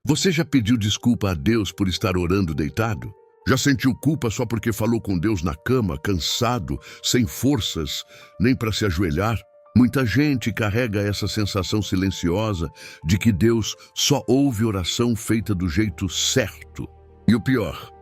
Você já pediu desculpa a Deus por estar orando deitado? Já sentiu culpa só porque falou com Deus na cama, cansado, sem forças, nem para se ajoelhar? Muita gente carrega essa sensação silenciosa de que Deus só ouve oração feita do jeito certo. E o pior,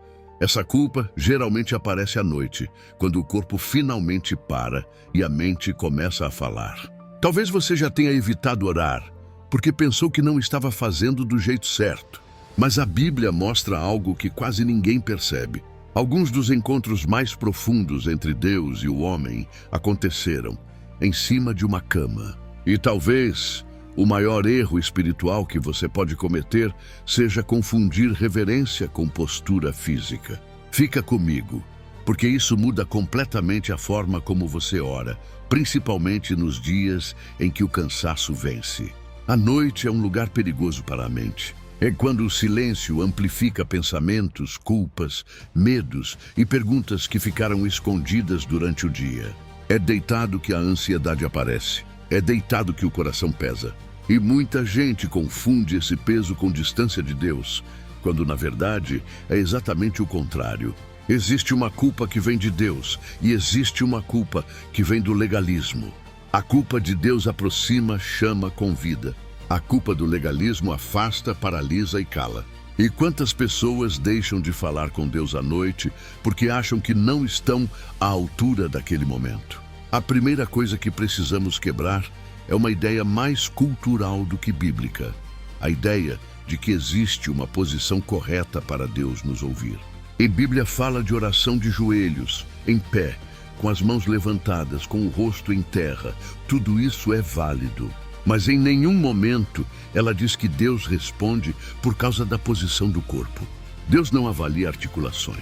essa culpa geralmente aparece à noite, quando o corpo finalmente para e a mente começa a falar. Talvez você já tenha evitado orar, porque pensou que não estava fazendo do jeito certo. Mas a Bíblia mostra algo que quase ninguém percebe. Alguns dos encontros mais profundos entre Deus e o homem aconteceram em cima de uma cama. E talvez o maior erro espiritual que você pode cometer seja confundir reverência com postura física. Fica comigo, porque isso muda completamente a forma como você ora, principalmente nos dias em que o cansaço vence. A noite é um lugar perigoso para a mente. É quando o silêncio amplifica pensamentos, culpas, medos e perguntas que ficaram escondidas durante o dia. É deitado que a ansiedade aparece. É deitado que o coração pesa. E muita gente confunde esse peso com distância de Deus, quando na verdade é exatamente o contrário. Existe uma culpa que vem de Deus e existe uma culpa que vem do legalismo. A culpa de Deus aproxima, chama, convida. A culpa do legalismo afasta, paralisa e cala. E quantas pessoas deixam de falar com Deus à noite porque acham que não estão à altura daquele momento? A primeira coisa que precisamos quebrar é uma ideia mais cultural do que bíblica. A ideia de que existe uma posição correta para Deus nos ouvir. A Bíblia fala de oração de joelhos, em pé, com as mãos levantadas, com o rosto em terra. Tudo isso é válido. Mas em nenhum momento ela diz que Deus responde por causa da posição do corpo. Deus não avalia articulações.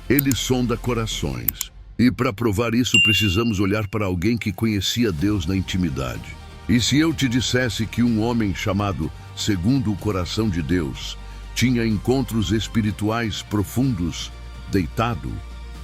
Ele sonda corações. E para provar isso precisamos olhar para alguém que conhecia Deus na intimidade. E se eu te dissesse que um homem chamado segundo o coração de Deus tinha encontros espirituais profundos, deitado,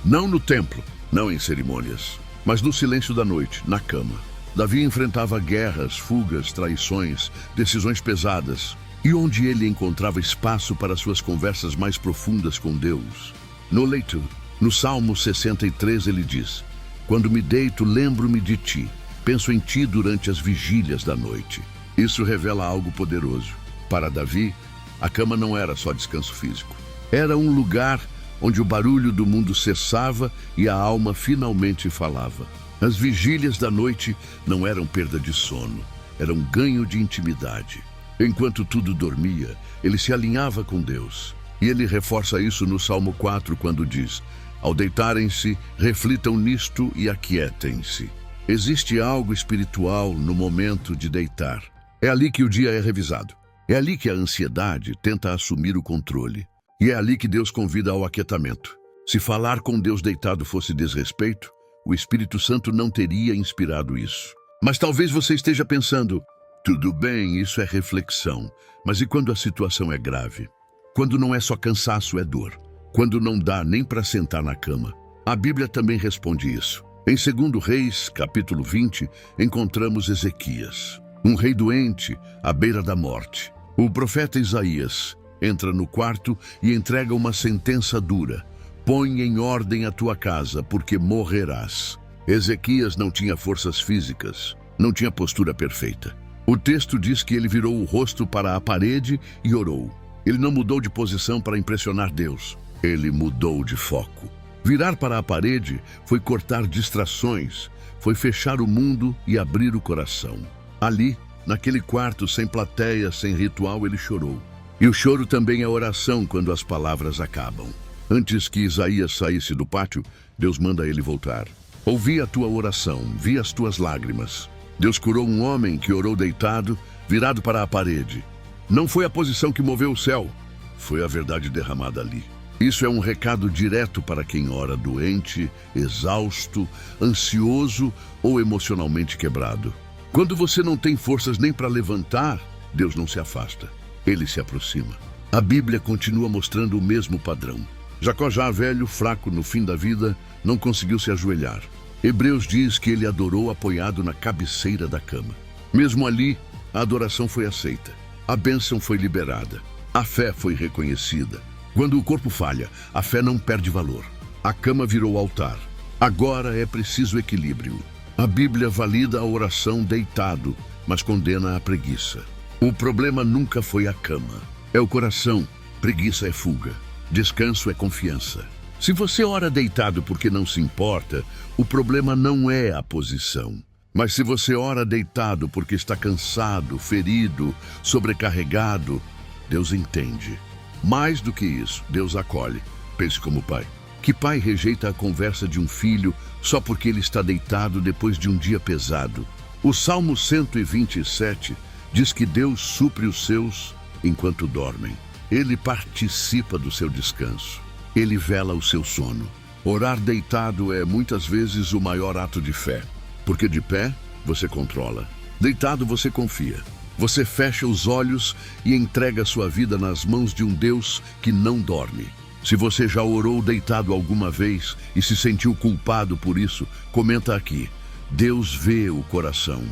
não no templo, não em cerimônias, mas no silêncio da noite, na cama. Davi enfrentava guerras, fugas, traições, decisões pesadas, e onde ele encontrava espaço para suas conversas mais profundas com Deus. No leito, no Salmo 63 ele diz: "Quando me deito, lembro-me de ti, penso em ti durante as vigílias da noite." Isso revela algo poderoso. Para Davi, a cama não era só descanso físico. Era um lugar onde o barulho do mundo cessava e a alma finalmente falava. As vigílias da noite não eram perda de sono, eram ganho de intimidade. Enquanto tudo dormia, ele se alinhava com Deus. E ele reforça isso no Salmo 4, quando diz: "Ao deitarem-se, reflitam nisto e aquietem-se." Existe algo espiritual no momento de deitar. É ali que o dia é revisado. É ali que a ansiedade tenta assumir o controle. E é ali que Deus convida ao aquietamento. Se falar com Deus deitado fosse desrespeito, o Espírito Santo não teria inspirado isso. Mas talvez você esteja pensando: tudo bem, isso é reflexão. Mas e quando a situação é grave? Quando não é só cansaço, é dor. Quando não dá nem para sentar na cama? A Bíblia também responde isso. Em 2 Reis, capítulo 20, encontramos Ezequias, um rei doente à beira da morte. O profeta Isaías entra no quarto e entrega uma sentença dura: "Põe em ordem a tua casa, porque morrerás." Ezequias não tinha forças físicas, não tinha postura perfeita. O texto diz que ele virou o rosto para a parede e orou. Ele não mudou de posição para impressionar Deus. Ele mudou de foco. Virar para a parede foi cortar distrações, foi fechar o mundo e abrir o coração. Ali, naquele quarto, sem plateia, sem ritual, ele chorou. E o choro também é oração quando as palavras acabam. Antes que Isaías saísse do pátio, Deus manda ele voltar. "Ouvi a tua oração, vi as tuas lágrimas." Deus curou um homem que orou deitado, virado para a parede. Não foi a posição que moveu o céu, foi a verdade derramada ali. Isso é um recado direto para quem ora doente, exausto, ansioso ou emocionalmente quebrado. Quando você não tem forças nem para levantar, Deus não se afasta, ele se aproxima. A Bíblia continua mostrando o mesmo padrão. Jacó, já velho, fraco no fim da vida, não conseguiu se ajoelhar. Hebreus diz que ele adorou apoiado na cabeceira da cama. Mesmo ali, a adoração foi aceita. A bênção foi liberada. A fé foi reconhecida. Quando o corpo falha, a fé não perde valor. A cama virou altar. Agora é preciso equilíbrio. A Bíblia valida a oração deitado, mas condena a preguiça. O problema nunca foi a cama. É o coração. Preguiça é fuga. Descanso é confiança. Se você ora deitado porque não se importa, o problema não é a posição. Mas se você ora deitado porque está cansado, ferido, sobrecarregado, Deus entende. Mais do que isso, Deus acolhe. Pense como pai. Que pai rejeita a conversa de um filho só porque ele está deitado depois de um dia pesado? O Salmo 127 diz que Deus supre os seus enquanto dormem. Ele participa do seu descanso. Ele vela o seu sono. Orar deitado é muitas vezes o maior ato de fé, porque de pé você controla. Deitado você confia. Você fecha os olhos e entrega sua vida nas mãos de um Deus que não dorme. Se você já orou deitado alguma vez e se sentiu culpado por isso, comenta aqui. Deus vê o coração.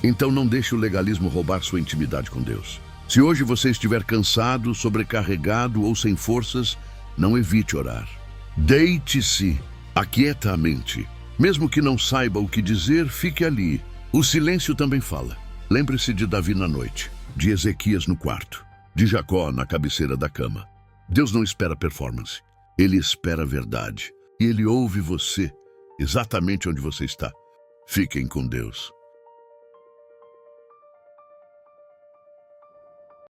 Então não deixe o legalismo roubar sua intimidade com Deus. Se hoje você estiver cansado, sobrecarregado ou sem forças, não evite orar. Deite-se, aquieta a mente. Mesmo que não saiba o que dizer, fique ali. O silêncio também fala. Lembre-se de Davi na noite, de Ezequias no quarto, de Jacó na cabeceira da cama. Deus não espera performance. Ele espera a verdade. E Ele ouve você exatamente onde você está. Fiquem com Deus.